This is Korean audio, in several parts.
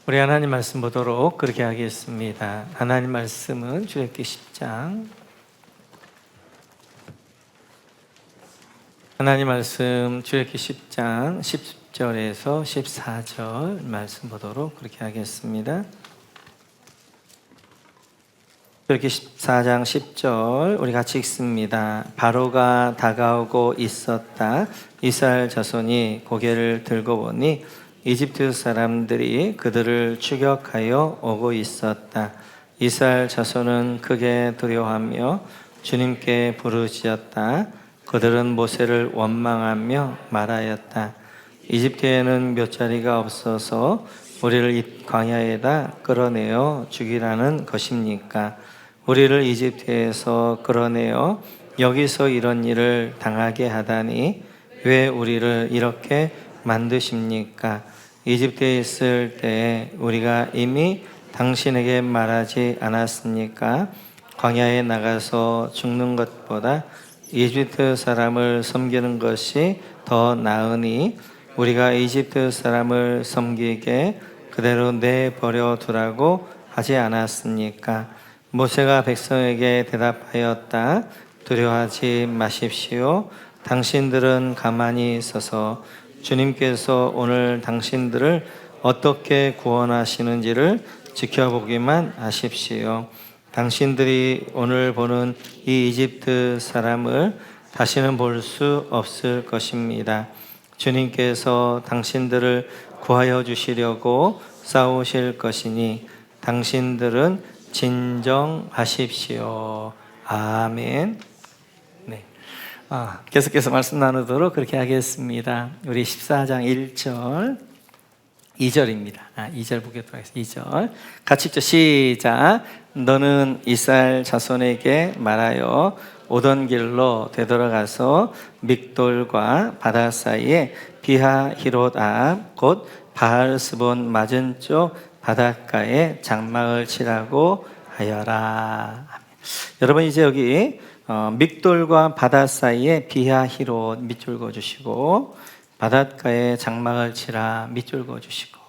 우리 하나님 말씀 보도록 그렇게 하겠습니다. 하나님 말씀은 출애굽기 10장. 하나님 말씀 출애굽기 10장 10절에서 14절 말씀 보도록 그렇게 하겠습니다. 출애굽기 14장 10절 우리 같이 읽습니다. 바로가 다가오고 있었다. 이스라엘 자손이 고개를 들고 보니 이집트 사람들이 그들을 추격하여 오고 있었다. 이스라엘 자손은 크게 두려워하며 주님께 부르짖었다. 그들은 모세를 원망하며 말하였다. 이집트에는 묫자리가 없어서 우리를 이 광야에다 끌어내어 죽이라는 것입니까? 우리를 이집트에서 끌어내어 여기서 이런 일을 당하게 하다니 왜 우리를 이렇게 만드십니까? 이집트에 있을 때 우리가 이미 당신에게 말하지 않았습니까? 광야에 나가서 죽는 것보다 이집트 사람을 섬기는 것이 더 나으니 우리가 이집트 사람을 섬기게 그대로 내버려 두라고 하지 않았습니까? 모세가 백성에게 대답하였다. 두려워하지 마십시오. 당신들은 가만히 있어서 주님께서 오늘 당신들을 어떻게 구원하시는지를 지켜보기만 하십시오. 당신들이 오늘 보는 이 이집트 사람을 다시는 볼 수 없을 것입니다. 주님께서 당신들을 구하여 주시려고 싸우실 것이니 당신들은 진정하십시오. 아멘. 계속해서 말씀 나누도록 그렇게 하겠습니다. 우리 14장 1절 2절입니다. 2절 보도록 하겠습니다. 2절 같이 읽죠. 시작. 너는 이스라엘 자손에게 말하여 오던 길로 되돌아가서 믹돌과 바다 사이에 비하히롯 앞 곧 바알스본 맞은쪽 바닷가에 장막을 치라고 하여라. 여러분 이제 여기 믹돌과 바다 사이에 비하히롯 밑줄 그어주시고 바닷가에 장막을 치라 밑줄 그어주시고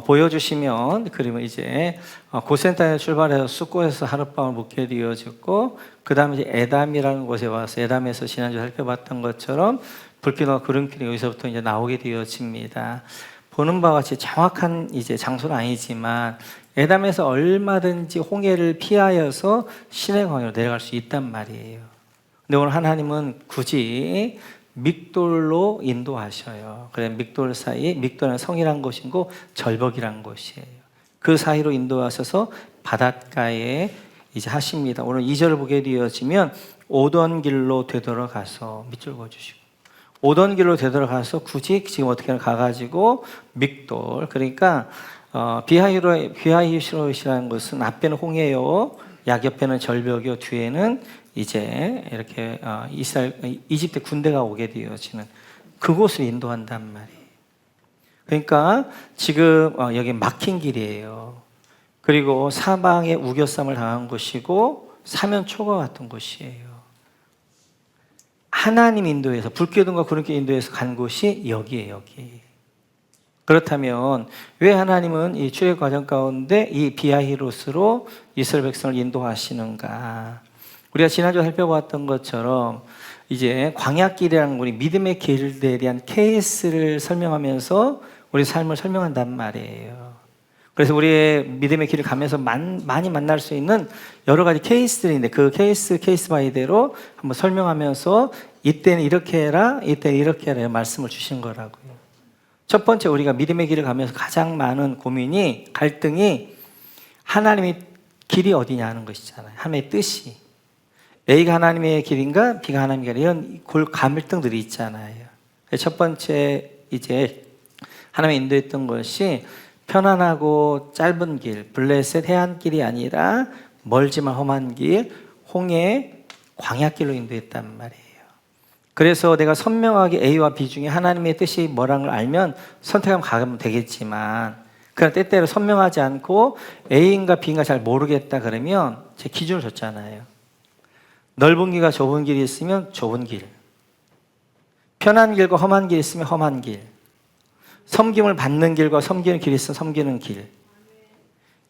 보여주시면 그림은 이제 고센탄에 출발해서 숫곳에서 하룻밤을 묵게 되어졌고 그 다음에 이제 에담이라는 곳에 와서 에담에서 지난주 살펴봤던 것처럼 불길과 구름길이 여기서부터 이제 나오게 되어집니다. 보는 바와 같이 정확한 이제 장소는 아니지만 에담에서 얼마든지 홍해를 피하여서 시내 광야로 내려갈 수 있단 말이에요. 근데 오늘 하나님은 굳이 믹돌로 인도하셔요. 그래 믹돌 사이, 믹돌은 성이란 곳이고 절벽이란 곳이에요. 그 사이로 인도하셔서 바닷가에 이제 하십니다. 오늘 2절을 보게 되어지면 오던 길로 되돌아가서 밑줄 그어주시고 오던 길로 되돌아가서 굳이 지금 어떻게 가가지고 믹돌 그러니까 비하히롯이라는 것은 앞에는 홍해요, 약옆에는 절벽이요, 뒤에는 이제 이렇게 이집트 군대가 오게 되어지는 그곳을 인도한단 말이에요. 그러니까 지금 여기 막힌 길이에요. 그리고 사방에 우겨쌈을 당한 곳이고 사면초가 같은 곳이에요. 하나님 인도에서 불기둥과 구름길 인도에서 간 곳이 여기에요. 여기. 그렇다면 왜 하나님은 이 출애굽 과정 가운데 이 비하히롯으로 이스라엘 백성을 인도하시는가? 우리가 지난주에 살펴봤던 것처럼 이제 광야길이라는 우리 믿음의 길에 대한 케이스를 설명하면서 우리 삶을 설명한단 말이에요. 그래서 우리의 믿음의 길을 가면서 많이 만날 수 있는 여러 가지 케이스들인데 그 케이스 바이대로 한번 설명하면서 이때는 이렇게 해라, 이때는 이렇게 해라 말씀을 주신 거라고요. 첫 번째 우리가 믿음의 길을 가면서 가장 많은 고민이 갈등이 하나님의 길이 어디냐 하는 것이잖아요. 하나님의 뜻이 A가 하나님의 길인가 B가 하나님의 길인가 이런 갈등들이 있잖아요. 첫 번째 이제 하나님이 인도했던 것이 편안하고 짧은 길, 블레셋 해안길이 아니라 멀지만 험한 길, 홍해 광야길로 인도했단 말이에요. 그래서 내가 선명하게 A와 B 중에 하나님의 뜻이 뭐라는 걸 알면 선택하면 가면 되겠지만 그냥 때때로 선명하지 않고 A인가 B인가 잘 모르겠다 그러면 제 기준을 줬잖아요. 넓은 길과 좁은 길이 있으면 좁은 길, 편한 길과 험한 길이 있으면 험한 길, 섬김을 받는 길과 섬기는 길이 있어. 섬기는 길.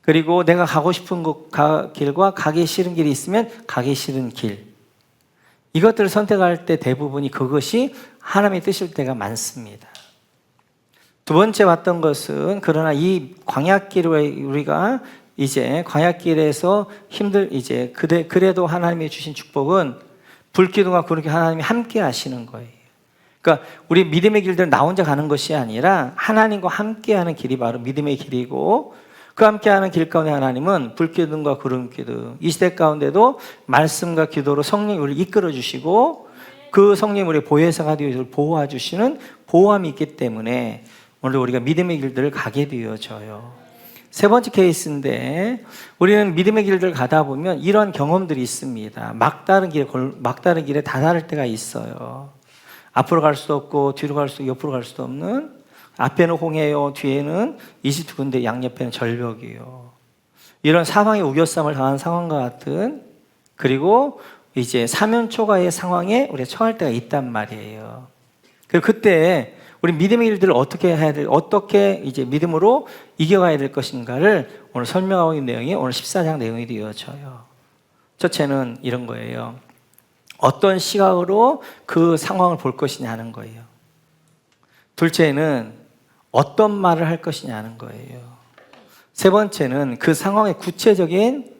그리고 내가 가고 싶은 길과 가기 싫은 길이 있으면 가기 싫은 길. 이것들을 선택할 때 대부분이 그것이 하나님의 뜻일 때가 많습니다. 두 번째 봤던 것은 그러나 이 광야길에 우리가 이제 광야길에서 그래도 하나님이 주신 축복은 불기둥과 구름이 하나님이 함께 하시는 거예요. 그러니까 우리 믿음의 길들 나 혼자 가는 것이 아니라 하나님과 함께하는 길이 바로 믿음의 길이고, 그 함께하는 길 가운데 하나님은 불기둥과 구름기둥, 이 시대 가운데도 말씀과 기도로 성령이 우리를 이끌어 주시고 그 성령이 우리의 보혜사가 되어 보호해 주시는 보호함이 있기 때문에 오늘 우리가 믿음의 길들을 가게 되어져요. 세 번째 케이스인데, 우리는 믿음의 길들을 가다 보면 이런 경험들이 있습니다. 막다른 길에 다다를 때가 있어요. 앞으로 갈 수도 없고 뒤로 갈 수도 옆으로 갈 수도 없는, 앞에는 홍해요, 뒤에는 이집트군대, 양옆에는 절벽이요. 이런 사방에 우겨쌈을 당한 상황과 같은, 그리고 이제 사면초가의 상황에 우리가 처할 때가 있단 말이에요. 그때 우리 믿음의 일들을 어떻게 이제 믿음으로 이겨가야 될 것인가를 오늘 설명하고 있는 내용이 오늘 14장 내용이 되어져요. 첫째는 이런 거예요. 어떤 시각으로 그 상황을 볼 것이냐는 거예요. 둘째는 어떤 말을 할 것이냐는 거예요. 세 번째는 그 상황의 구체적인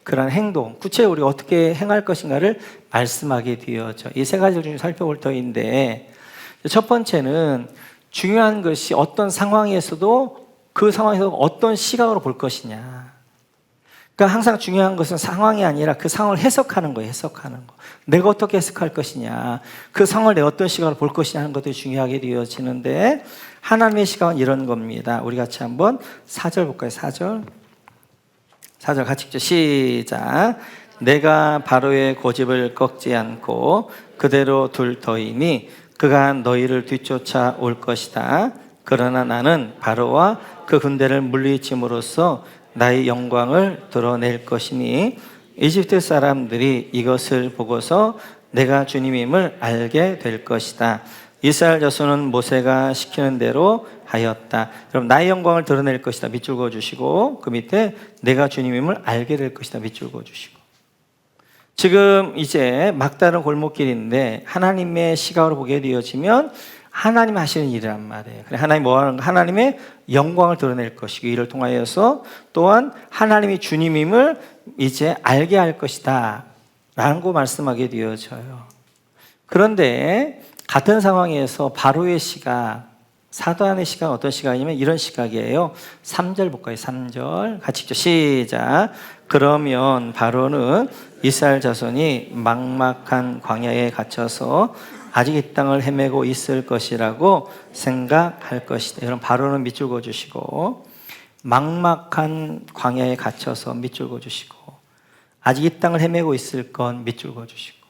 그런 행동, 구체적으로 우리가 어떻게 행할 것인가를 말씀하게 되어져. 이 세 가지를 좀 살펴볼 터인데, 첫 번째는 중요한 것이 어떤 상황에서도 그 상황에서 어떤 시각으로 볼 것이냐. 그러니까 항상 중요한 것은 상황이 아니라 그 상황을 해석하는 거예요. 해석하는 거. 내가 어떻게 해석할 것이냐, 그 상황을 내가 어떤 시각으로 볼 것이냐 하는 것들이 중요하게 되어지는데, 하나님의 시각은 이런 겁니다. 우리 같이 한번 4절 볼까요? 4절 같이 읽죠. 시작. 내가 바로의 고집을 꺾지 않고 그대로 둘 터이니 그가 너희를 뒤쫓아 올 것이다. 그러나 나는 바로와 그 군대를 물리침으로써 나의 영광을 드러낼 것이니 이집트 사람들이 이것을 보고서 내가 주님임을 알게 될 것이다. 이스라엘 자손은 모세가 시키는 대로 하였다. 그럼 나의 영광을 드러낼 것이다. 밑줄 그어주시고, 그 밑에 내가 주님임을 알게 될 것이다. 밑줄 그어주시고. 지금 이제 막다른 골목길인데 하나님의 시각으로 보게 되어지면 하나님 하시는 일이란 말이에요. 하나님 뭐 하는 거? 하나님의 영광을 드러낼 것이고, 이를 통하여서 또한 하나님이 주님임을 이제 알게 할 것이다 라는 거 말씀하게 되어져요. 그런데 같은 상황에서 바로의 시각, 사도안의 시각은 어떤 시각이냐면 이런 시각이에요. 3절 볼까요? 3절 같이 읽죠. 시작. 그러면 바로는 이스라엘 자손이 막막한 광야에 갇혀서 아직 이 땅을 헤매고 있을 것이라고 생각할 것이다. 여러분, 바로는 밑줄 그어주시고, 막막한 광야에 갇혀서 밑줄 그어주시고, 아직 이 땅을 헤매고 있을 건 밑줄 그어주시고.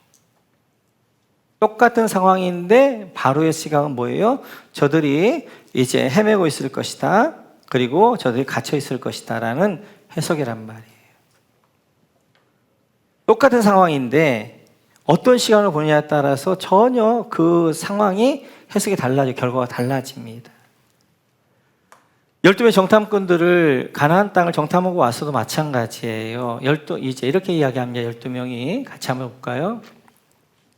똑같은 상황인데 바로의 시각은 뭐예요? 저들이 이제 헤매고 있을 것이다. 그리고 저들이 갇혀 있을 것이다 라는 해석이란 말이에요. 똑같은 상황인데 어떤 시간을 보느냐에 따라서 전혀 그 상황이 해석이 달라져, 결과가 달라집니다. 12명의 정탐꾼들을 가나안 땅을 정탐하고 와서도 마찬가지예요. 이제 이렇게 이야기합니다. 12명이 같이 한번 볼까요?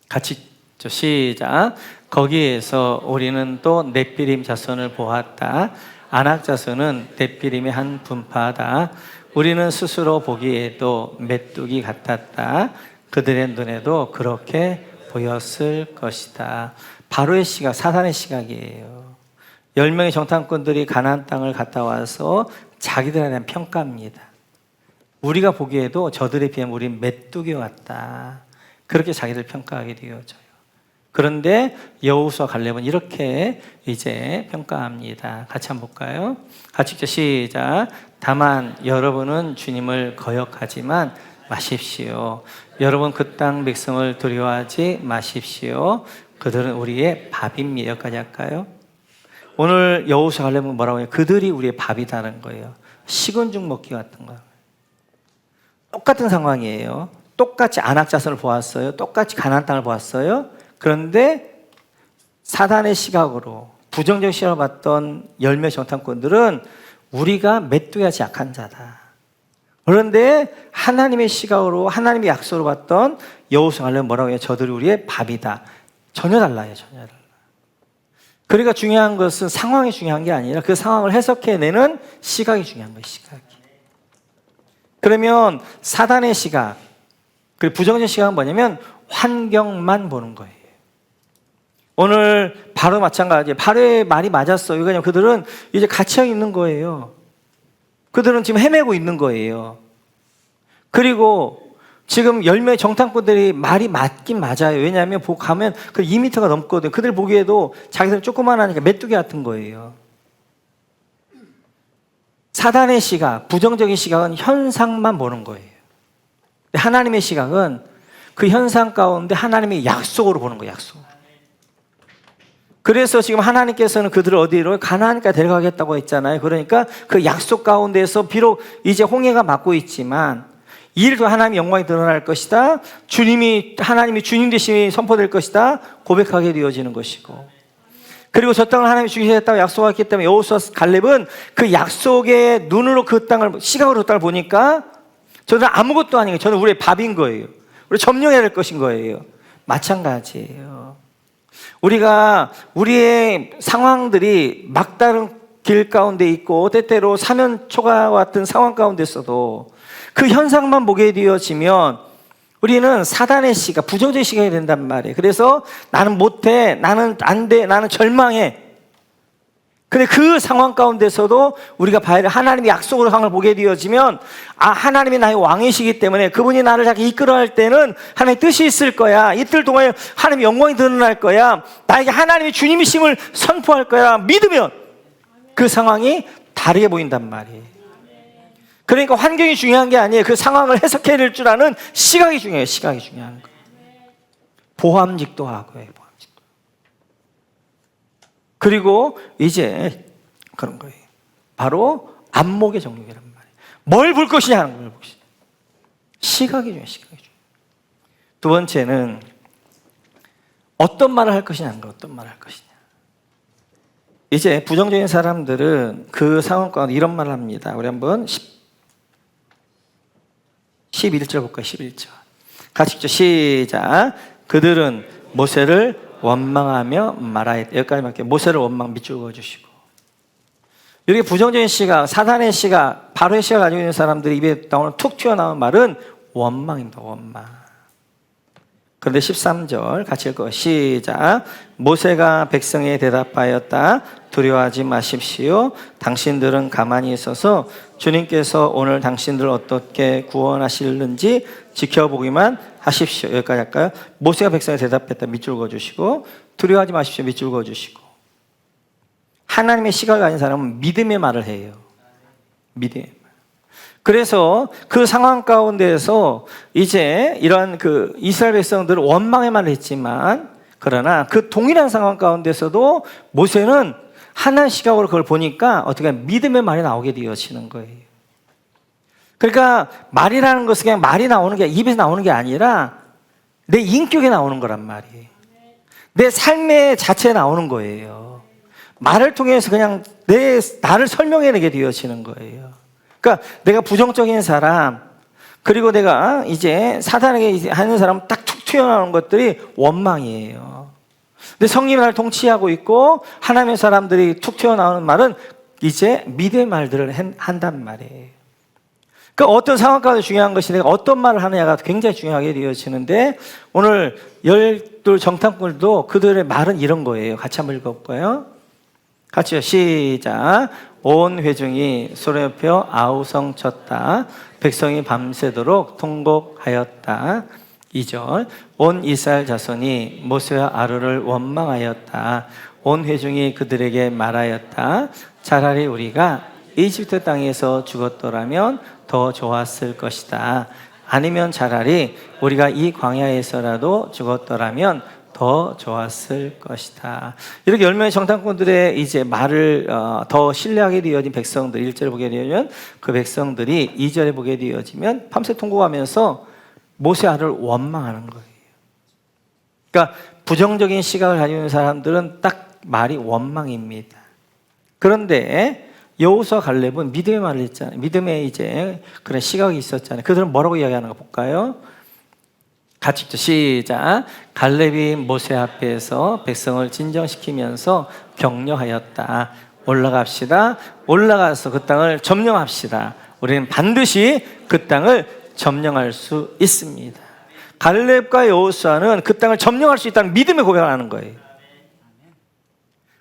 같이 시작. 거기에서 우리는 또 넷비림 자손을 보았다. 아낙 자손은 넷비림의 한 분파다. 우리는 스스로 보기에도 메뚜기 같았다. 그들의 눈에도 그렇게 보였을 것이다. 바로의 시각, 사단의 시각이에요. 10명의 정탐꾼들이 가나안 땅을 갔다 와서 자기들에 대한 평가입니다. 우리가 보기에도 저들에 비하면 우리는 메뚜기 같다. 그렇게 자기들 평가하게 되어져요. 그런데 여호수아 갈렙은 이렇게 이제 평가합니다. 같이 한번 볼까요? 같이 읽죠. 시작. 다만 여러분은 주님을 거역하지만 마십시오. 여러분 그 땅 백성을 두려워하지 마십시오. 그들은 우리의 밥입니다. 여기까지 할까요? 오늘 여호수아 갈렙은 뭐라고 해요? 그들이 우리의 밥이다는 거예요. 식은 죽 먹기 같은 거예요. 똑같은 상황이에요. 똑같이 아낙 자손을 보았어요. 똑같이 가나안 땅을 보았어요. 그런데 사단의 시각으로 부정적 시각을 봤던 열매 정탐꾼들은 우리가 메뚜기같이 약한 자다. 그런데 하나님의 시각으로 하나님의 약속으로 봤던 여호수아는 뭐라고 해요? 저들이 우리의 밥이다. 전혀 달라요. 전혀 달라. 그러니까 중요한 것은 상황이 중요한 게 아니라 그 상황을 해석해내는 시각이 중요한 거예요. 시각이. 그러면 사단의 시각, 그리고 부정적 시각은 뭐냐면 환경만 보는 거예요. 오늘 바로 마찬가지예요. 바로의 말이 맞았어요. 왜냐하면 그들은 이제 갇혀 있는 거예요. 그들은 지금 헤매고 있는 거예요. 그리고 지금 열매 정탐꾼들이 말이 맞긴 맞아요. 왜냐하면 가면 그 2m가 넘거든. 그들 보기에도 자기들은 조그만하니까 메뚜기 같은 거예요. 사단의 시각, 부정적인 시각은 현상만 보는 거예요. 하나님의 시각은 그 현상 가운데 하나님의 약속으로 보는 거예요. 약속. 그래서 지금 하나님께서는 그들을 어디로? 가나안까지 데려가겠다고 했잖아요. 그러니까 그 약속 가운데서 비록 이제 홍해가 막고 있지만 이일도 하나님의 영광이 드러날 것이다. 하나님이 주님 되심이 선포될 것이다. 고백하게 되어지는 것이고. 그리고 저 땅을 하나님이 주시겠다고 약속했기 때문에 여호수아 갈렙은 그 약속의 눈으로 그 땅을, 시각으로 그 땅을 보니까 저는 아무것도 아닌 거예요. 저는 우리의 밥인 거예요. 우리 점령해야 될 것인 거예요. 마찬가지예요. 우리가 우리의 상황들이 막다른 길 가운데 있고 때때로 사면초가 같은 상황 가운데 있어도 그 현상만 보게 되어지면 우리는 사단의 시각, 부정적인 시각이 된단 말이에요. 그래서 나는 못해, 나는 안 돼, 나는 절망해. 근데 그 상황 가운데서도 우리가 봐야 돼. 하나님의 약속으로 상황을 보게 되어지면 하나님이 나의 왕이시기 때문에 그분이 나를 자꾸 이끌어갈 때는 하나님의 뜻이 있을 거야. 이틀 동안 하나님의 영광이 드러날 거야. 나에게 하나님이 주님이심을 선포할 거야. 믿으면 그 상황이 다르게 보인단 말이에요. 그러니까 환경이 중요한 게 아니에요. 그 상황을 해석해낼 줄 아는 시각이 중요해요. 시각이 중요한 거예요. 보함직도 하고요. 보함직도. 그리고 이제 그런 거예요. 바로 안목의 정욕이란 말이에요. 뭘 볼 것이냐 하는 걸 볼 것이냐. 시각이 중요해요. 시각이 중요해요. 두 번째는 어떤 말을 할 것이냐 하는 거. 어떤 말을 할 것이냐. 이제 부정적인 사람들은 그 상황 가운데 이런 말을 합니다. 우리 한번 11절 볼까요? 11절. 같이 읽죠. 시작. 그들은 모세를 원망하며 말하였다. 여기까지 할게요. 모세를 밑줄 그어주시고. 이렇게 부정적인 시각, 사단의 시각, 바로의 시각을 가지고 있는 사람들이 입에 툭 튀어나온 말은 원망입니다. 원망. 그런데 13절 같이 읽고 시작. 모세가 백성에 대답하였다. 두려워하지 마십시오. 당신들은 가만히 있어서 주님께서 오늘 당신들을 어떻게 구원하실는지 지켜보기만 하십시오. 여기까지 할까요? 모세가 백성에 대답했다. 밑줄 그어주시고 두려워하지 마십시오. 밑줄 그어주시고. 하나님의 시각을 가진 사람은 믿음의 말을 해요. 믿음의 말. 그래서 그 상황 가운데에서 이제 이런 그 이스라엘 백성들은 원망의 말을 했지만 그러나 그 동일한 상황 가운데서도 모세는 하나의 시각으로 그걸 보니까 어떻게 믿음의 말이 나오게 되어지는 거예요. 그러니까 말이라는 것은 그냥 말이 나오는 게 입에서 나오는 게 아니라 내 인격에 나오는 거란 말이에요. 내 삶의 자체에 나오는 거예요. 말을 통해서 그냥 나를 설명해내게 되어지는 거예요. 그러니까 내가 부정적인 사람, 그리고 내가 이제 사단에게 하는 사람 딱 툭 튀어나오는 것들이 원망이에요. 근데 성령이 나를 통치하고 있고 하나님의 사람들이 툭 튀어나오는 말은 이제 믿음의 말들을 한단 말이에요. 그러니까 어떤 상황 가운데 중요한 것이 내가 어떤 말을 하느냐가 굉장히 중요하게 되어지는데 오늘 12 정탐꾼들도 그들의 말은 이런 거예요. 같이 한번 읽어볼까요? 같이요. 시작. 온 회중이 소리를 펴 아우성 쳤다. 백성이 밤새도록 통곡하였다. 2절. 온 이스라엘 자손이 모세와 아론을 원망하였다. 온 회중이 그들에게 말하였다. 차라리 우리가 이집트 땅에서 죽었더라면 더 좋았을 것이다. 아니면 차라리 우리가 이 광야에서라도 죽었더라면 더 좋았을 것이다. 이렇게 열명의 정탐꾼들의 이제 말을 더 신뢰하게 되어진 백성들 1절에 보게 되면 그 백성들이 2절에 보게 되어지면 밤새 통곡하면서 모세 아를 원망하는 거예요. 그러니까 부정적인 시각을 가지고 있는 사람들은 딱 말이 원망입니다. 그런데 여호수아 갈렙은 믿음의 말을 했잖아요. 믿음의 이제 그런 시각이 있었잖아요. 그들은 뭐라고 이야기하는가 볼까요? 같이 읽죠. 시작. 갈렙이 모세 앞에서 백성을 진정시키면서 격려하였다. 올라갑시다. 올라가서 그 땅을 점령합시다. 우리는 반드시 그 땅을 점령할 수 있습니다. 갈렙과 여호수아는 그 땅을 점령할 수 있다는 믿음의 고백을 하는 거예요.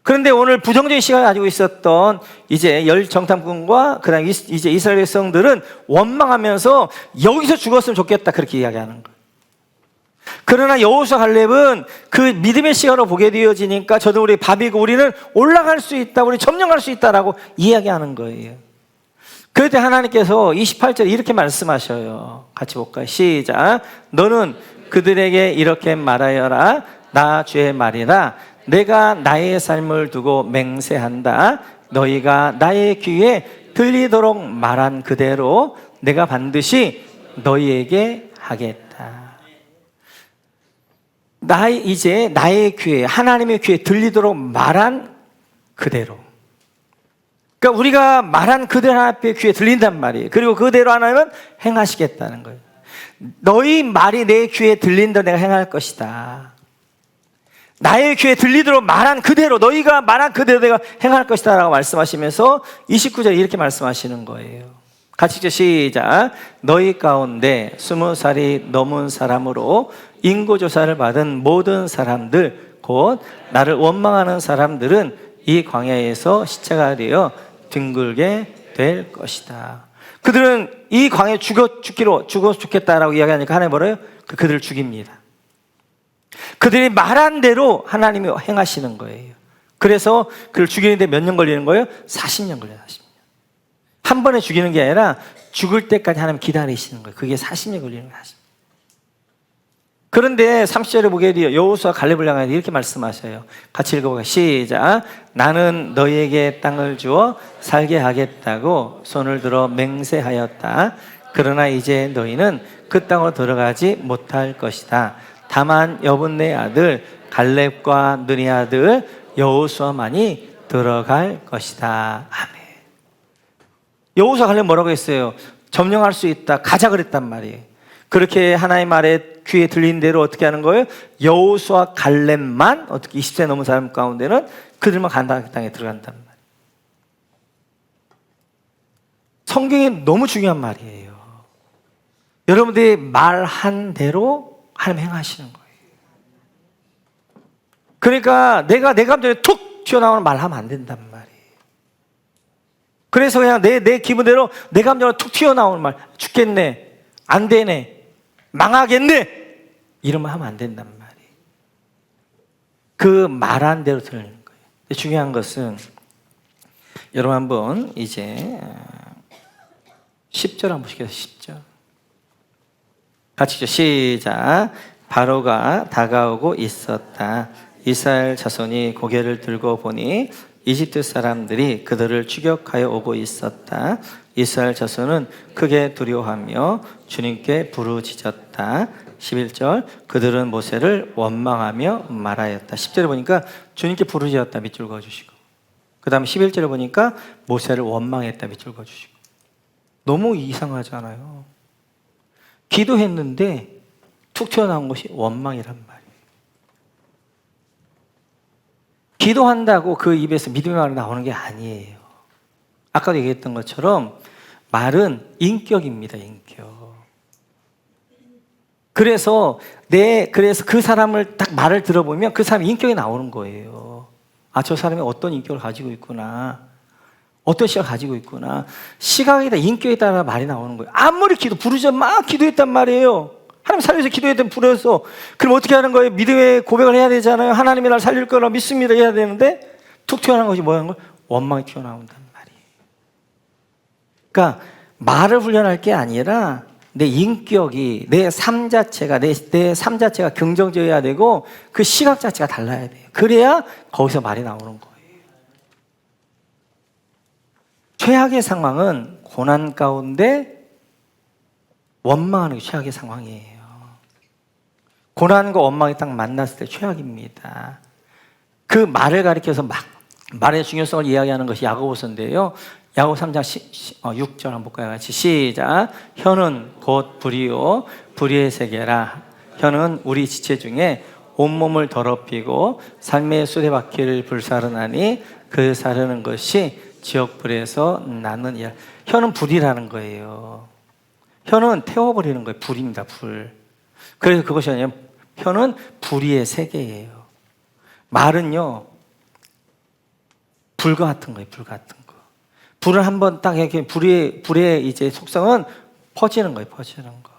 그런데 오늘 부정적인 시각을 가지고 있었던 이제 열정탐꾼과 그다음 이제 이스라엘 백성들은 원망하면서 여기서 죽었으면 좋겠다 그렇게 이야기하는 거예요. 그러나 여호수아 갈렙은 그 믿음의 시각으로 보게 되어지니까 저도 우리 밥이고 우리는 올라갈 수 있다, 우리 점령할 수 있다라고 이야기하는 거예요. 그럴 때 하나님께서 28절에 이렇게 말씀하셔요. 같이 볼까요? 시작. 너는 그들에게 이렇게 말하여라. 나 주의 말이라. 내가 나의 삶을 두고 맹세한다. 너희가 나의 귀에 들리도록 말한 그대로 내가 반드시 너희에게 하겠다. 이제 나의 귀에, 하나님의 귀에 들리도록 말한 그대로. 그러니까 우리가 말한 그대로 하나님의 귀에 들린단 말이에요. 그리고 그대로 하나님은 행하시겠다는 거예요. 너희 말이 내 귀에 들린다, 내가 행할 것이다. 나의 귀에 들리도록 말한 그대로, 너희가 말한 그대로 내가 행할 것이다 라고 말씀하시면서 29절에 이렇게 말씀하시는 거예요. 같이 읽죠. 시작. 너희 가운데 20살이 넘은 사람으로 인구조사를 받은 모든 사람들, 곧 나를 원망하는 사람들은 이 광야에서 시체가 되어 뒹굴게 될 것이다. 그들은 이 광야에 죽어서 죽겠다라고 이야기하니까 하나님 뭐래요? 그들을 죽입니다. 그들이 말한 대로 하나님이 행하시는 거예요. 그래서 그를 죽이는데 몇 년 걸리는 거예요? 40년 걸려요. 40년. 한 번에 죽이는 게 아니라 죽을 때까지 하나님 기다리시는 거예요. 그게 40년 걸리는 거예요. 40년. 그런데 30절에 보게 돼요. 여호수아 갈렙을 향해 이렇게 말씀하셔요. 같이 읽어볼까요? 시작. 나는 너희에게 땅을 주어 살게 하겠다고 손을 들어 맹세하였다. 그러나 이제 너희는 그 땅으로 들어가지 못할 것이다. 다만 여분네 아들 갈렙과 느니 아들 여호수아만이 들어갈 것이다. 아멘. 여호수아 갈렙 뭐라고 했어요? 점령할 수 있다. 가자 그랬단 말이에요. 그렇게 하나님 말에 귀에 들린 대로 어떻게 하는 거예요? 여호수아 갈렙만 어떻게 20세 넘은 사람 가운데는 그들만 가나안 땅에 들어간단 말이에요. 성경이 너무 중요한 말이에요. 여러분들이 말한 대로 하나님 행하시는 거예요. 그러니까 내가 내 감정에 툭 튀어나오는 말 하면 안 된단 말이에요. 그래서 그냥 내 기분대로 내 감정으로 툭 튀어나오는 말, 죽겠네, 안 되네, 망하겠네, 이런 말 하면 안 된단 말이에요. 그 말한 대로 들리는 거예요. 근데 중요한 것은 여러분 한번 이제 10절 한번 보시겠어요? 10절 같이 시작. 바로가 다가오고 있었다. 이스라엘 자손이 고개를 들고 보니 이집트 사람들이 그들을 추격하여 오고 있었다. 이스라엘 자손은 크게 두려워하며 주님께 부르짖었다. 11절 그들은 모세를 원망하며 말하였다. 10절에 보니까 주님께 부르짖었다 밑줄 그어주시고, 그 다음에 11절에 보니까 모세를 원망했다 밑줄 그어주시고. 너무 이상하잖아요. 기도했는데 툭 튀어나온 것이 원망이란 말이에요. 기도한다고 그 입에서 믿음의 말이 나오는 게 아니에요. 아까도 얘기했던 것처럼 말은 인격입니다. 인격. 그래서 그 사람을 딱 말을 들어보면 그 사람의 인격이 나오는 거예요. 아, 저 사람이 어떤 인격을 가지고 있구나, 어떤 시각을 가지고 있구나. 시각이다, 인격에 따라 말이 나오는 거예요. 아무리 부르짖어 막 기도했단 말이에요. 하나님 살려서 기도했던 부르짖어서. 그럼 어떻게 하는 거예요? 믿음의 고백을 해야 되잖아요. 하나님이 날 살릴 거라 믿습니다 해야 되는데 툭 튀어나온 것이 뭐라는 거예요? 원망이 튀어나온단 말이에요. 그러니까 말을 훈련할 게 아니라 내 인격이, 내 삶 자체가, 내 삶 자체가 긍정적이어야 되고 그 시각 자체가 달라야 돼요. 그래야 거기서 말이 나오는 거예요. 최악의 상황은 고난 가운데 원망하는 게 최악의 상황이에요. 고난과 원망이 딱 만났을 때 최악입니다. 그 말을 가리켜서 말의 중요성을 이야기하는 것이 야고보서인데요. 야고보 3장 6절 한번 볼까요? 같이 시작. 혀는 곧 불이요 불의의 세계라. 혀는 우리 지체 중에 온몸을 더럽히고 삶의 수레바퀴를 불사르나니 그 사르는 것이 지옥불에서 나느니라. 혀는 불이라는 거예요. 혀는 태워버리는 거예요. 불입니다. 불. 그래서 그것이 아니라 혀는 불의의 세계예요. 말은요 불과 같은 거예요. 불 같은 거. 불을 한번 딱 이렇게 불의 이제 속성은 퍼지는 거예요. 퍼지는 거.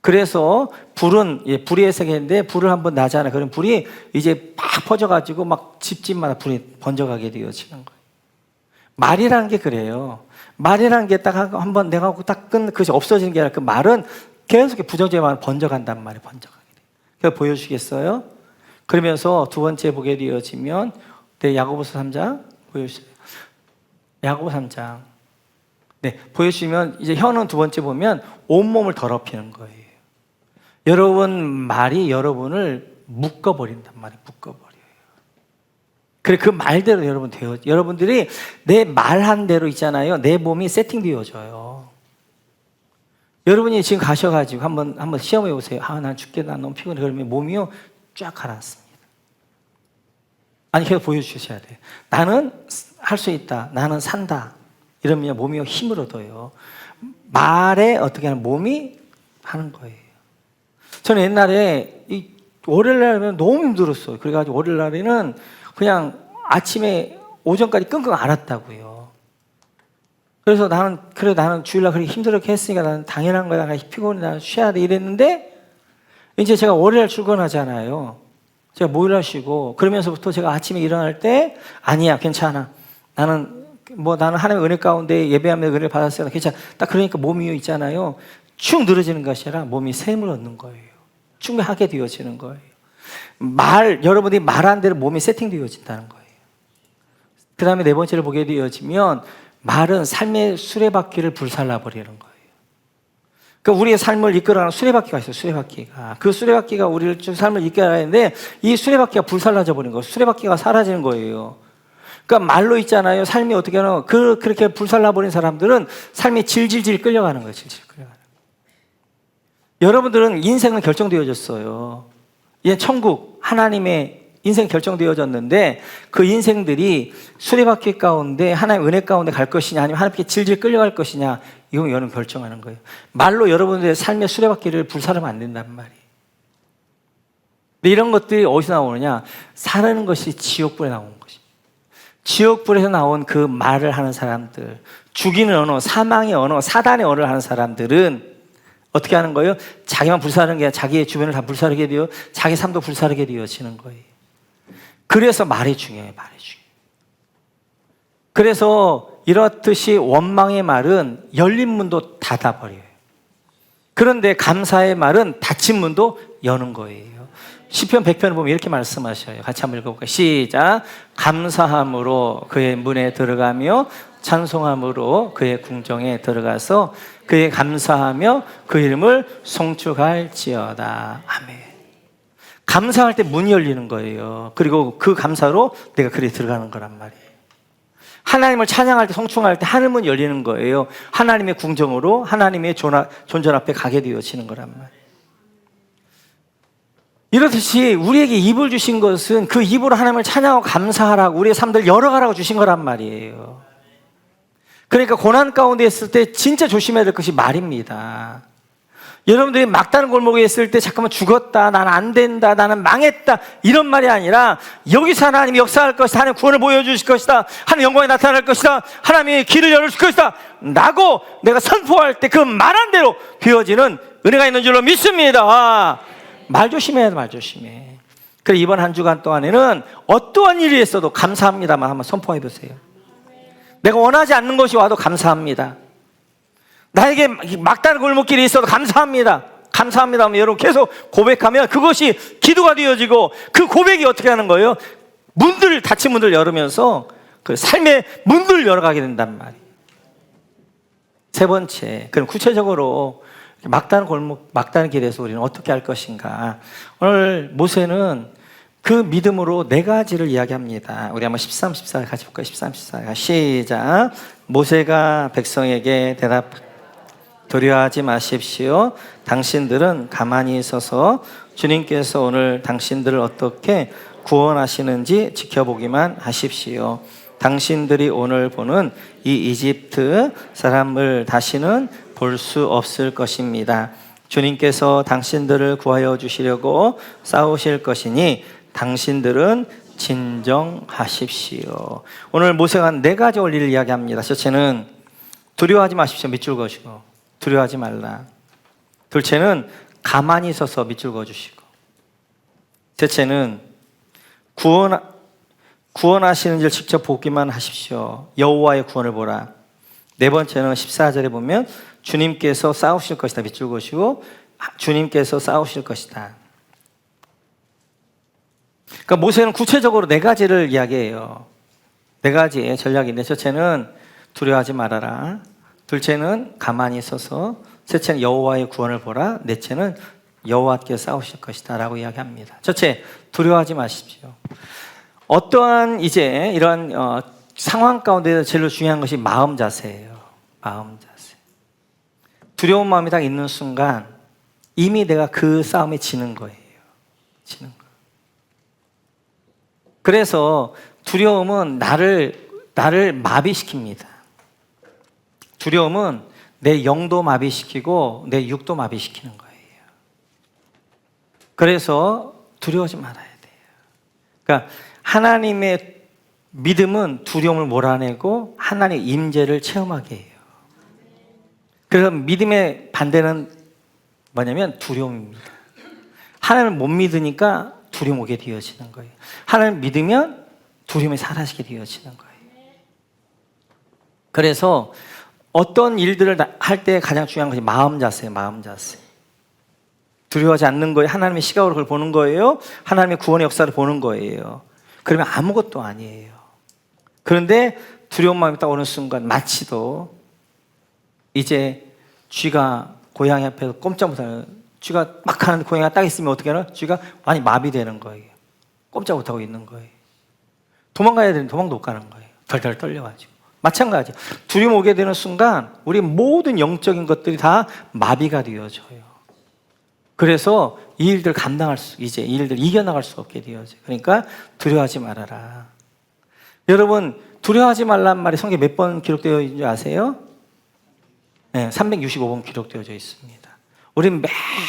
그래서 불은 불의의 세계인데 불을 한번 나잖아요. 그럼 불이 이제 막 퍼져가지고 막 집집마다 불이 번져가게 되어지는 거예요. 말이라는 게 그래요. 말이라는 게 딱 한번 내가 하고 딱 그것이 없어지는 게 아니라 그 말은 계속 부정적인 말은 번져간단 말이에요. 번져가게 돼요. 그래서 보여주시겠어요? 그러면서 두 번째 보게 되어지면 네, 야고보서 3장 보여주세요. 야고보 3장. 네, 보여주시면 이제 혀는 두 번째 보면 온몸을 더럽히는 거예요. 여러분 말이 여러분을 묶어버린단 말이에요. 묶어버려요. 그래 그 말대로 여러분들이 내 말한 대로 있잖아요. 내 몸이 세팅되어져요. 여러분이 지금 가셔가지고 한번 시험해 보세요. 난 죽겠다. 난 너무 피곤해. 그러면 몸이요 쫙 가라앉습니다. 아니 계속 보여주셔야 돼요. 나는 할 수 있다. 나는 산다. 이러면 몸이 힘을 얻어요. 말에 어떻게 하는 몸이 하는 거예요. 저는 옛날에 이 월요일날은 너무 힘들었어요. 그래가지고 월요일날에는 그냥 아침에 오전까지 끙끙 앓았다고요. 그래서 나는 주일날 그렇게 힘들게 했으니까 나는 당연한 거야. 나 피곤해. 나는 쉬어야 돼. 이랬는데 이제 제가 월요일 출근하잖아요. 제가 모일날 쉬고 그러면서부터 제가 아침에 일어날 때 아니야 괜찮아. 나는 하나님의 은혜 가운데 예배하며 은혜를 받았어요. 괜찮아. 딱 그러니까 몸이 있잖아요. 축 늘어지는 것이 아니라 몸이 샘을 얻는 거예요. 충분하게 되어지는 거예요. 여러분들이 말한 대로 몸이 세팅되어진다는 거예요. 그 다음에 네 번째를 보게 되어지면 말은 삶의 수레바퀴를 불살라버리는 거예요. 그러니까 우리의 삶을 이끌어가는 수레바퀴가 있어요. 수레바퀴가. 그 수레바퀴가 우리를 좀 삶을 이끌어가는데 이 수레바퀴가 불살라져 버리는 거예요. 수레바퀴가 사라지는 거예요. 그러니까 말로 있잖아요. 삶이 어떻게 하나 그렇게 불살라버린 사람들은 삶이 질질질 끌려가는 거예요. 질질 끌려가는 거예요. 여러분들은 인생은 결정되어졌어요. 이제 천국 하나님의 인생 결정되어졌는데 그 인생들이 수레바퀴 가운데 하나님의 은혜 가운데 갈 것이냐 아니면 하나님께 질질 끌려갈 것이냐 이건 여러분 결정하는 거예요. 말로 여러분들의 삶의 수레바퀴를 불사르면 안 된단 말이에요. 근데 이런 것들이 어디서 나오느냐? 사는 것이 지옥불에 나오는 것입니다. 지옥불에서 나온 그 말을 하는 사람들, 죽이는 언어, 사망의 언어, 사단의 언어를 하는 사람들은 어떻게 하는 거예요? 자기만 불사르는 게 아니라 자기의 주변을 다 불사르게 되어 자기 삶도 불사르게 되어지는 거예요. 그래서 말이 중요해요. 말이 중요해요. 그래서 이렇듯이 원망의 말은 열린 문도 닫아버려요. 그런데 감사의 말은 닫힌 문도 여는 거예요. 시편 100편을 보면 이렇게 말씀하셔요. 같이 한번 읽어볼까요? 시작. 감사함으로 그의 문에 들어가며 찬송함으로 그의 궁정에 들어가서 그의 감사하며 그 이름을 송축할지어다. 아멘. 감사할 때 문이 열리는 거예요. 그리고 그 감사로 내가 그리 들어가는 거란 말이에요. 하나님을 찬양할 때, 송축할 때 하늘문 열리는 거예요. 하나님의 궁정으로 하나님의 존전 앞에 가게 되어지는 거란 말이에요. 이렇듯이 우리에게 입을 주신 것은 그 입으로 하나님을 찬양하고 감사하라고 우리의 삶들 열어가라고 주신 거란 말이에요. 그러니까 고난 가운데 있을 때 진짜 조심해야 될 것이 말입니다. 여러분들이 막다른 골목에 있을 때 잠깐만 죽었다, 나는 안 된다, 나는 망했다 이런 말이 아니라 여기서 하나님이 역사할 것이다, 하나님 구원을 보여주실 것이다, 하나님 영광이 나타날 것이다, 하나님이 길을 열어줄 것이다 라고 내가 선포할 때 그 말한 대로 되어지는 은혜가 있는 줄로 믿습니다. 말 조심해야 돼, 말 조심해. 그래 이번 한 주간 동안에는 어떠한 일이 있어도 감사합니다만 한번 선포해 보세요. 내가 원하지 않는 것이 와도 감사합니다. 나에게 막다른 골목길이 있어도 감사합니다. 감사합니다 하면 여러분 계속 고백하면 그것이 기도가 되어지고 그 고백이 어떻게 하는 거예요? 닫힌 문들을 열으면서 그 삶의 문들을 열어가게 된단 말이에요. 세 번째, 그럼 구체적으로 막다른 골목, 막다른 길에서 우리는 어떻게 할 것인가? 오늘 모세는 그 믿음으로 네 가지를 이야기합니다. 우리 한번 13, 14 같이 볼까요? 13, 14 시작. 모세가 백성에게 두려워하지 마십시오. 당신들은 가만히 있어서 주님께서 오늘 당신들을 어떻게 구원하시는지 지켜보기만 하십시오. 당신들이 오늘 보는 이 이집트 사람을 다시는 볼 수 없을 것입니다. 주님께서 당신들을 구하여 주시려고 싸우실 것이니 당신들은 진정하십시오. 오늘 모세가 네 가지 원리를 이야기합니다. 첫째는 두려워하지 마십시오. 밑줄 그으시고. 두려워하지 말라. 둘째는 가만히 서서 밑줄 그어주시고. 셋째는 구원하시는지를 직접 보기만 하십시오. 여호와의 구원을 보라. 네 번째는 14절에 보면 주님께서 싸우실 것이다. 밑줄 그으시고 주님께서 싸우실 것이다. 그러니까 모세는 구체적으로 네 가지를 이야기해요. 네 가지의 전략인데 첫째는 두려워하지 말아라. 둘째는 가만히 있어서, 셋째는 여호와의 구원을 보라, 넷째는 여호와께 싸우실 것이다 라고 이야기합니다. 첫째, 두려워하지 마십시오. 어떠한 이제 이러한 상황 가운데 제일 중요한 것이 마음 자세예요. 마음 자세. 두려운 마음이 딱 있는 순간 이미 내가 그 싸움에 지는 거예요. 지는 거. 그래서 두려움은 나를 마비시킵니다. 두려움은 내 영도 마비시키고 내 육도 마비시키는 거예요. 그래서 두려워하지 말아야 돼요. 그러니까 하나님의 믿음은 두려움을 몰아내고 하나님의 임재를 체험하게 해요. 그래서 믿음의 반대는 뭐냐면 두려움입니다. 하나님을 못 믿으니까 두려움 오게 되어지는 거예요. 하나님을 믿으면 두려움이 사라지게 되어지는 거예요. 그래서 어떤 일들을 할 때 가장 중요한 것이 마음 자세예요. 마음 자세. 두려워하지 않는 거예요. 하나님의 시각으로 그걸 보는 거예요. 하나님의 구원의 역사를 보는 거예요. 그러면 아무것도 아니에요. 그런데 두려운 마음이 딱 오는 순간 마치도 이제 쥐가 고양이 앞에서 꼼짝 못하는, 쥐가 막 하는데 고양이가 딱 있으면 어떻게 하나? 쥐가 많이 마비되는 거예요. 꼼짝 못하고 있는 거예요. 도망가야 되는데 도망도 못 가는 거예요. 덜덜 떨려가지고. 마찬가지. 두려움 오게 되는 순간 우리 모든 영적인 것들이 다 마비가 되어져요. 그래서 이 일들 이제 이 일들 이겨나갈 수 없게 되어져요. 그러니까 두려워하지 말아라. 여러분, 두려워하지 말란 말이 성경에 몇 번 기록되어 있는 줄 아세요? 네, 365번 기록되어져 있습니다. 우리는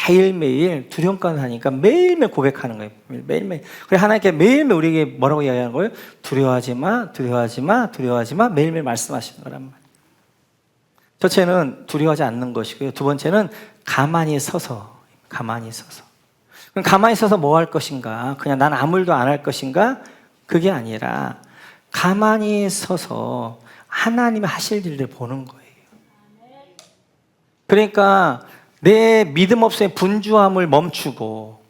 매일매일 두려움 가운데 하니까 매일매일 고백하는 거예요. 매일매일. 그래서 하나님께 매일매일 우리에게 뭐라고 이야기하는 거예요? 두려워하지 마, 두려워하지 마, 두려워하지 마. 매일매일 말씀하시는 거란 말이에요. 첫째는 두려워하지 않는 것이고요. 두 번째는 가만히 서서. 그럼 가만히 서서 뭐 할 것인가? 그냥 난 아무 일도 안 할 것인가? 그게 아니라 가만히 서서 하나님이 하실 일을 보는 거예요. 그러니까 내 믿음 없음의 분주함을 멈추고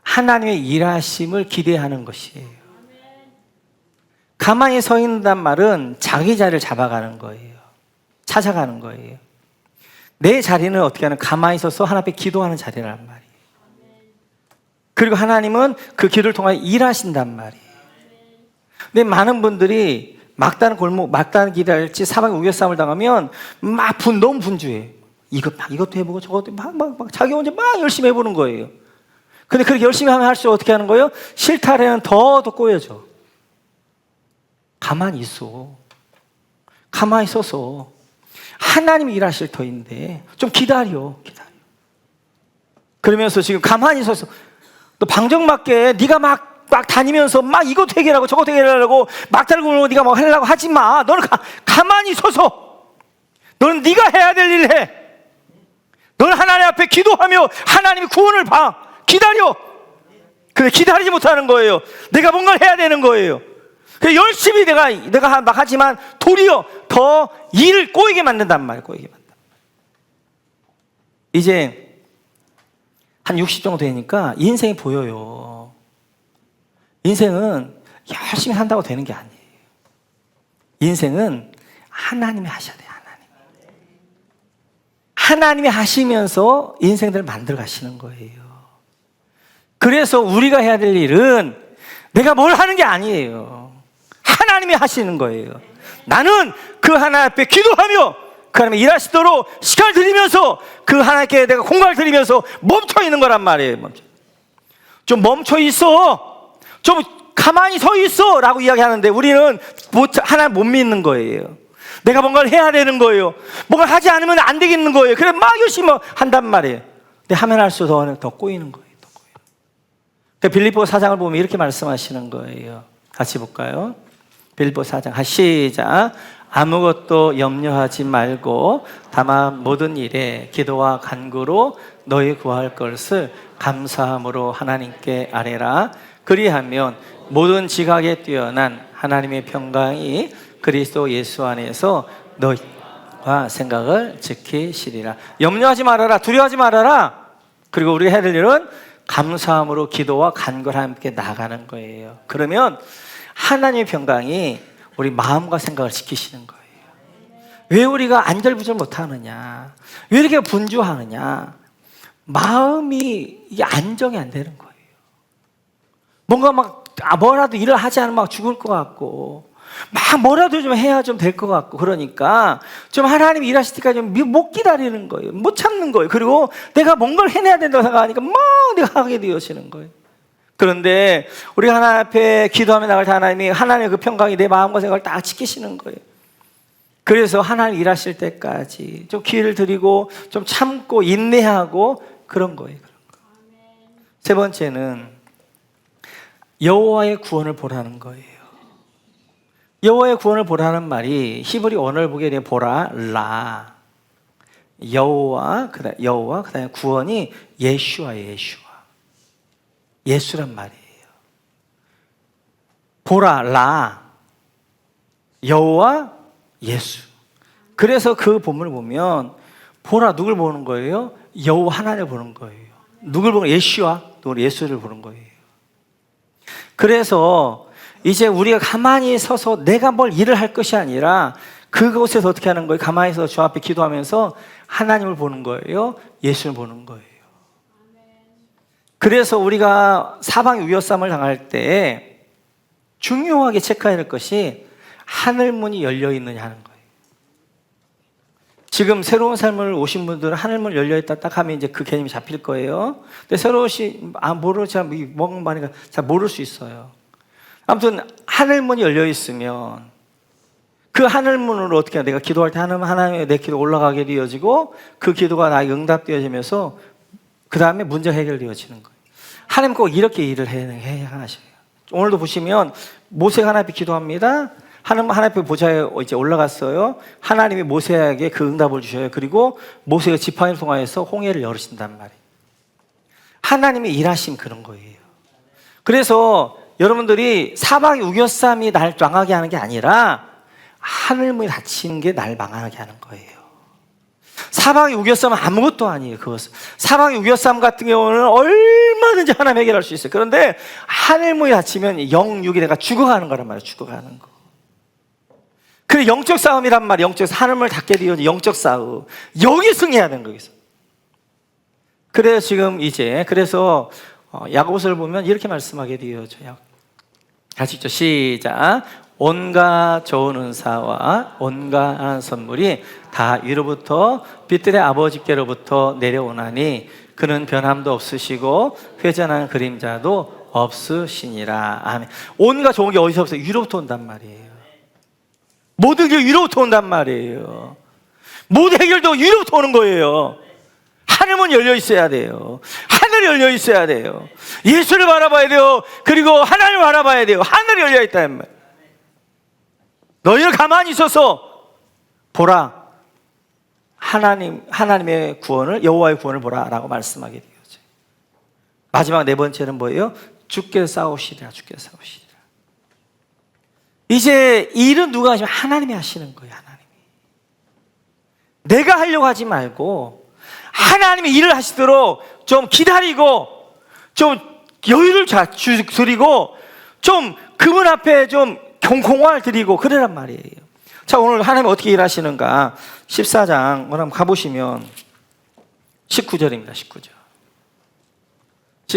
하나님의 일하심을 기대하는 것이에요. 가만히 서 있는단 말은 자기 자리를 잡아가는 거예요. 찾아가는 거예요. 내 자리는 어떻게 하는, 가만히 서서 하나님 앞에 기도하는 자리란 말이에요. 그리고 하나님은 그 기도를 통하여 일하신단 말이에요. 근데 많은 분들이 막다른 골목, 막다른 길을 할지 사방에 우겨싸움을 당하면 너무 분주해. 이것도 해보고 저것도 막 자기 혼자 막 열심히 해보는 거예요. 근데 그렇게 열심히 하면 할수록 어떻게 하는 거예요? 실타래는 더 꼬여져. 가만히 있어. 가만히 서서 하나님이 일하실 터인데 좀 기다려. 그러면서 지금 가만히 서서 너 방정맞게 네가 막 다니면서 막 이것도 해결하고 저것도 해결하려고 막다른 골목을 네가 막 하려고 하지 마. 너는 가만히 서서 너는 네가 해야 될 일을 해. 너는 하나님 앞에 기도하며 하나님의 구원을 봐. 기다려. 근데 기다리지 못하는 거예요. 내가 뭔가를 해야 되는 거예요. 열심히 내가 막 하지만 도리어 더 일을 꼬이게 만든단 말이에요. 이제 한 60 정도 되니까 인생이 보여요. 인생은 열심히 산다고 되는 게 아니에요. 인생은 하나님이 하셔야 돼요. 하나님이 하시면서 인생들을 만들어 가시는 거예요. 그래서 우리가 해야 될 일은 내가 뭘 하는 게 아니에요. 하나님이 하시는 거예요. 나는 그 하나님 앞에 기도하며 그 하나님이 일하시도록 시간을 드리면서 그 하나님께 내가 공간을 드리면서 멈춰 있는 거란 말이에요. 좀 멈춰 있어, 좀 가만히 서 있어 라고 이야기하는데 우리는 하나님 못 믿는 거예요. 내가 뭔가를 해야 되는 거예요. 뭔가 하지 않으면 안 되겠는 거예요. 그래 막 열심히 한단 말이에요. 근데 하면 할수록 더 꼬이는 거예요. 빌립보 4장을 보면 이렇게 말씀하시는 거예요. 같이 볼까요? 빌립보 4장 시작. 아무것도 염려하지 말고 다만 모든 일에 기도와 간구로 너희 구할 것을 감사함으로 하나님께 아뢰라. 그리하면 모든 지각에 뛰어난 하나님의 평강이 그리스도 예수 안에서 너희와 생각을 지키시리라. 염려하지 말아라, 두려워하지 말아라. 그리고 우리가 해야 될 일은 감사함으로 기도와 간구를 함께 나가는 거예요. 그러면 하나님의 평강이 우리 마음과 생각을 지키시는 거예요. 왜 우리가 안절부절 못하느냐, 왜 이렇게 분주하느냐, 마음이 이게 안정이 안 되는 거예요. 뭔가 막 뭐라도 일을 하지 않으면 막 죽을 것 같고 막 뭐라도 좀 해야 좀 될 것 같고, 그러니까 좀 하나님 일하실 때까지 못 기다리는 거예요. 못 참는 거예요. 그리고 내가 뭔가를 해내야 된다고 생각하니까 막 내가 하게 되어지는 거예요. 그런데 우리 하나님 앞에 기도하며 나갈 때 하나님의 그 평강이 내 마음과 생각을 다 지키시는 거예요. 그래서 하나님 일하실 때까지 좀 기회를 드리고 좀 참고 인내하고 그런 거예요. 세 번째는 여호와의 구원을 보라는 거예요. 여호와의 구원을 보라는 말이 히브리 언어를 보게 되면 보라, 라. 여호와, 그다음에 구원이 예수와예요. 예수란 말이에요. 보라, 라. 여호와, 예수. 그래서 그 본문을 보면 보라, 누굴 보는 거예요? 여호와 하나님을 보는 거예요. 누굴 보는 거예요? 예수를 보는 거예요. 그래서 이제 우리가 가만히 서서 내가 뭘 일을 할 것이 아니라 그곳에서 어떻게 하는 거예요? 가만히 서서 주 앞에 기도하면서 하나님을 보는 거예요. 예수를 보는 거예요. 그래서 우리가 사방 위협삼을 당할 때 중요하게 체크해야 할 것이 하늘문이 열려 있느냐 하는 거예요. 지금 새로운 삶을 오신 분들은 하늘문 열려 있다 딱 하면 이제 그 개념이 잡힐 거예요. 근데 모르니까 잘 모를 수 있어요. 아무튼 하늘문이 열려 있으면 그 하늘문으로 어떻게 해야, 내가 기도할 때 하나님의 내 기도 올라가게 되어지고 그 기도가 나에게 응답되어지면서 그 다음에 문제가 해결되어지는 거예요. 하나님 꼭 이렇게 일을 해야 하셔요. 오늘도 보시면 모세가 하나님 앞에 기도합니다. 하나님 앞에 보좌에 이제 올라갔어요. 하나님이 모세에게 그 응답을 주셔요. 그리고 모세가 지팡이를 통하여서 홍해를 열으신단 말이에요. 하나님이 일하심 그런 거예요. 그래서 여러분들이 사방이 우겨쌈이 날 망하게 하는 게 아니라 하늘문이 닫히는 게 날 망하게 하는 거예요. 사방이 우겨쌈은 아무것도 아니에요. 그것은 사방이 우겨쌈 같은 경우는 얼마든지 하나님 해결할 수 있어요. 그런데 하늘문이 닫히면 영육이 내가 죽어가는 거란 말이에요. 죽어가는 거. 그래 영적 싸움이란 말이에요. 영적 하늘문을 닫게 되어서 영적 싸움. 여기 승리해야 되는 거예요. 그래서 지금 그래서 야고보서를 보면 이렇게 말씀하게 되어져요. 같이 읽죠. 시작. 온갖 좋은 은사와 온갖 선물이 다 위로부터 빛들의 아버지께로부터 내려오나니 그는 변함도 없으시고 회전하는 그림자도 없으시니라. 아멘. 온갖 좋은 게 어디서 없어요? 위로부터 온단 말이에요. 모든 게 위로부터 온단 말이에요. 모든 해결도 위로부터 오는 거예요. 하늘문 열려 있어야 돼요. 하늘이 열려 있어야 돼요. 예수를 바라봐야 돼요. 그리고 하나님을 바라봐야 돼요. 하늘이 열려 있다는 말. 너희를 가만히 있어서 보라. 하나님의 구원을, 여호와의 구원을 보라라고 말씀하게 되죠. 마지막 네 번째는 뭐예요? 주께서 싸우시리라. 주께서 싸우시리라. 이제 일은 누가 하시면 하나님이 하시는 거예요. 하나님이. 내가 하려고 하지 말고 하나님이 일을 하시도록 좀 기다리고 좀 여유를 드리고 좀 그분 앞에 좀 공활 드리고 그러란 말이에요. 자, 오늘 하나님 어떻게 일하시는가 14장 한번 가보시면 19절입니다. 19절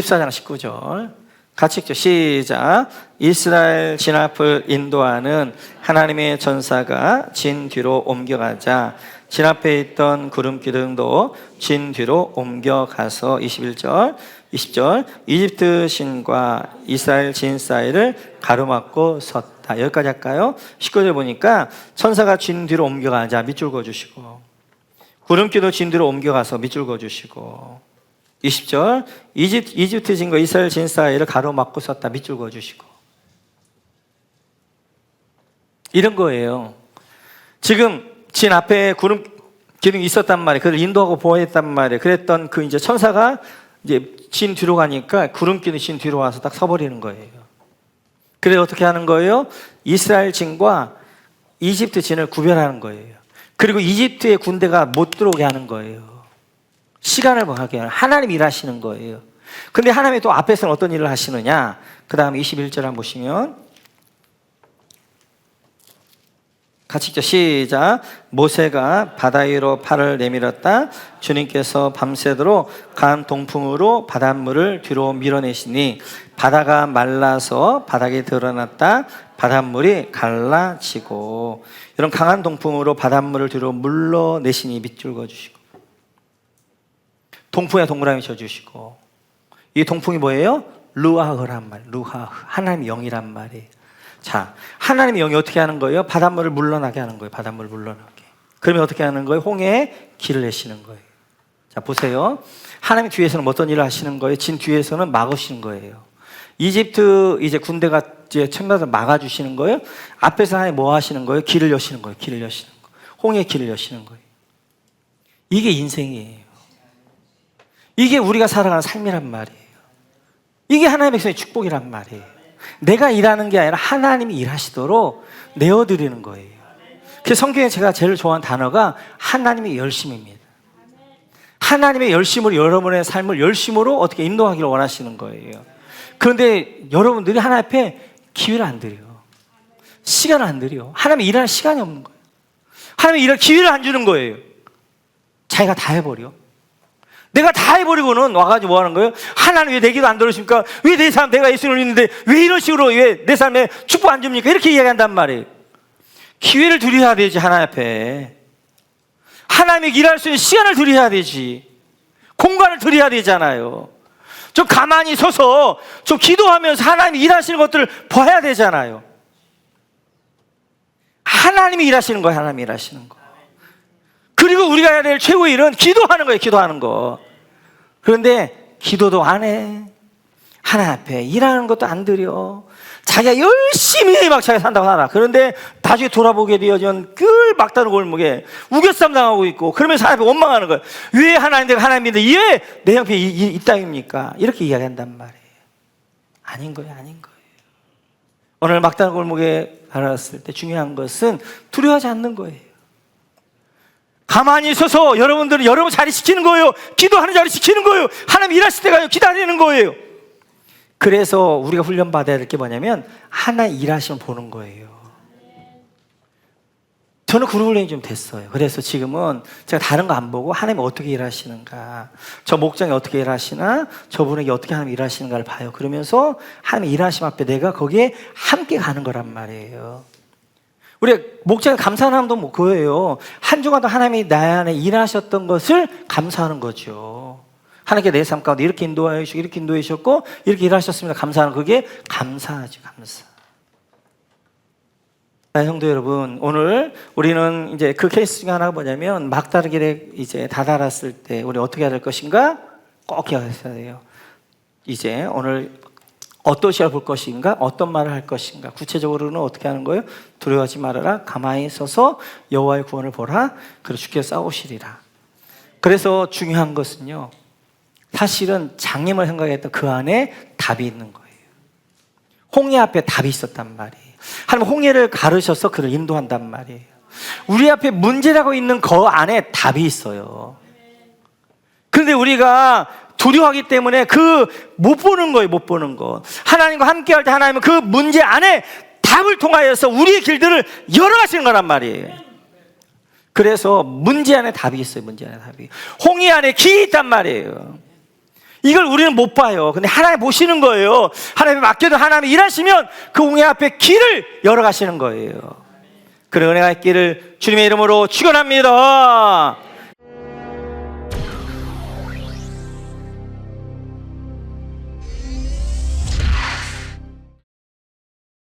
14장 19절 같이 읽죠. 시작. 이스라엘 진 앞을 인도하는 하나님의 전사가 진 뒤로 옮겨가자 진 앞에 있던 구름 기둥도 진 뒤로 옮겨가서 21절 20절 이집트 신과 이스라엘 진 사이를 가로막고 섰다. 여기까지 할까요? 19절 보니까 천사가 진 뒤로 옮겨가자 밑줄 그어주시고 구름 기둥 진 뒤로 옮겨가서 밑줄 그어주시고 20절 이집트 진과 이스라엘 진 사이를 가로막고 섰다 밑줄 그어주시고 이런 거예요. 지금 진 앞에 구름 기둥이 있었단 말이에요. 그걸 인도하고 보호했단 말이에요. 그랬던 그 이제 천사가 이제 진 뒤로 가니까 구름 기둥이 진 뒤로 와서 딱 서버리는 거예요. 그래서 어떻게 하는 거예요? 이스라엘 진과 이집트 진을 구별하는 거예요. 그리고 이집트의 군대가 못 들어오게 하는 거예요. 시간을 하게 하는 하나님 일하시는 거예요. 근데 하나님이 또 앞에서는 어떤 일을 하시느냐? 그 다음에 21절 한번 보시면 같이 읽죠. 시작. 모세가 바다 위로 팔을 내밀었다. 주님께서 밤새도록 강한 동풍으로 바닷물을 뒤로 밀어내시니 바다가 말라서 바닥에 드러났다. 바닷물이 갈라지고 이런 강한 동풍으로 바닷물을 뒤로 물러내시니 밑줄 그어주시고 동풍에 동그라미 쳐주시고 이 동풍이 뭐예요? 루아흐란 말. 루아흐 하나님의 영이란 말이에요. 자, 하나님의 영이 어떻게 하는 거예요? 바닷물을 물러나게 하는 거예요. 바닷물을 물러나게. 그러면 어떻게 하는 거예요? 홍해에 길을 내시는 거예요. 자, 보세요. 하나님 뒤에서는 어떤 일을 하시는 거예요? 진 뒤에서는 막으시는 거예요. 이집트 이제 군대가 이제 천사들 막아주시는 거예요. 앞에서 하나님 뭐 하시는 거예요? 길을 여시는 거예요. 길을 여시는 거. 홍해에 길을 여시는 거예요. 이게 인생이에요. 이게 우리가 살아가는 삶이란 말이에요. 이게 하나님의 백성의 축복이란 말이에요. 내가 일하는 게 아니라 하나님이 일하시도록 내어드리는 거예요. 그래서 성경에 제가 제일 좋아하는 단어가 하나님의 열심입니다. 하나님의 열심으로 여러분의 삶을 열심으로 어떻게 인도하기를 원하시는 거예요. 그런데 여러분들이 하나님 앞에 기회를 안 드려요. 시간을 안 드려요. 하나님이 일하는 시간이 없는 거예요. 하나님이 일할 기회를 안 주는 거예요. 자기가 다 해버려. 내가 다 해버리고는 와가지고 뭐 하는 거예요? 하나님 왜 내 기도 안 들으십니까? 왜 내 삶 내가 예수님을 믿는데 왜 이런 식으로 왜 내 삶에 축복 안 줍니까? 이렇게 이야기한단 말이에요. 기회를 드려야 되지. 하나님 앞에 하나님이 일할 수 있는 시간을 드려야 되지. 공간을 드려야 되잖아요. 좀 가만히 서서 좀 기도하면서 하나님이 일하시는 것들을 봐야 되잖아요. 하나님이 일하시는 거예요. 하나님이 일하시는 거. 그리고 우리가 해야 될 최고의 일은 기도하는 거예요. 기도하는 거. 그런데 기도도 안 해. 하나님 앞에 일하는 것도 안 드려. 자기가 열심히 막 자기가 산다고 하나. 그런데 나중에 돌아보게 되어진 그 막다른 골목에 우겨쌈 당하고 있고 그러면서 하나님 앞에 원망하는 거예요. 왜 하나님 내가 하나님인데 왜 내 옆에 이 땅입니까? 이렇게 이야기한단 말이에요. 아닌 거예요. 아닌 거예요. 오늘 막다른 골목에 알았을 때 중요한 것은 두려워하지 않는 거예요. 가만히 서서 여러분들은 여러분 자리 지키는 거예요. 기도하는 자리 지키는 거예요. 하나님 일하실 때가 기다리는 거예요. 그래서 우리가 훈련받아야 될 게 뭐냐면 하나님 일하시면 보는 거예요. 저는 그런 훈련이 좀 됐어요. 그래서 지금은 제가 다른 거 안 보고 하나님이 어떻게 일하시는가, 저 목장이 어떻게 일하시나, 저분에게 어떻게 하나님 일하시는가를 봐요. 그러면서 하나님 일하심 앞에 내가 거기에 함께 가는 거란 말이에요. 우리 목장에 감사하는 마음도 뭐 그거예요. 한 주간도 하나님이 나 안에 일하셨던 것을 감사하는 거죠. 하나님께 내 삶 가운데 이렇게 인도해 주시고 이렇게 인도해 주셨고 이렇게 일하셨습니다. 감사하는 그게 감사하죠. 감사. 성도 여러분, 오늘 우리는 이제 그 케이스 중에 하나가 뭐냐면 막다른 길에 이제 다다랐을 때 우리 어떻게 해야 될 것인가 꼭 기억하셔야 돼요. 이제 오늘 어떤 시험을 볼 것인가, 어떤 말을 할 것인가, 구체적으로는 어떻게 하는 거예요? 두려워하지 말아라. 가만히 서서 여호와의 구원을 보라. 그리고 주께서 싸우시리라. 그래서 중요한 것은요, 사실은 장님을 생각했던 그 안에 답이 있는 거예요. 홍해 앞에 답이 있었단 말이에요. 하나님 홍해를 가르셔서 그를 인도한단 말이에요. 우리 앞에 문제라고 있는 그 안에 답이 있어요. 그런데 우리가 두려워하기 때문에 못 보는 거예요. 못 보는 거. 하나님과 함께 할 때 하나님은 그 문제 안에 답을 통하여서 우리의 길들을 열어가시는 거란 말이에요. 그래서 문제 안에 답이 있어요. 문제 안에 답이. 홍해 안에 길이 있단 말이에요. 이걸 우리는 못 봐요. 근데 하나님 보시는 거예요. 하나님이 맡겨도 하나님이 일하시면 그 웅에 앞에 길을 열어가시는 거예요. 그런 은혜가 있기를 주님의 이름으로 축원합니다.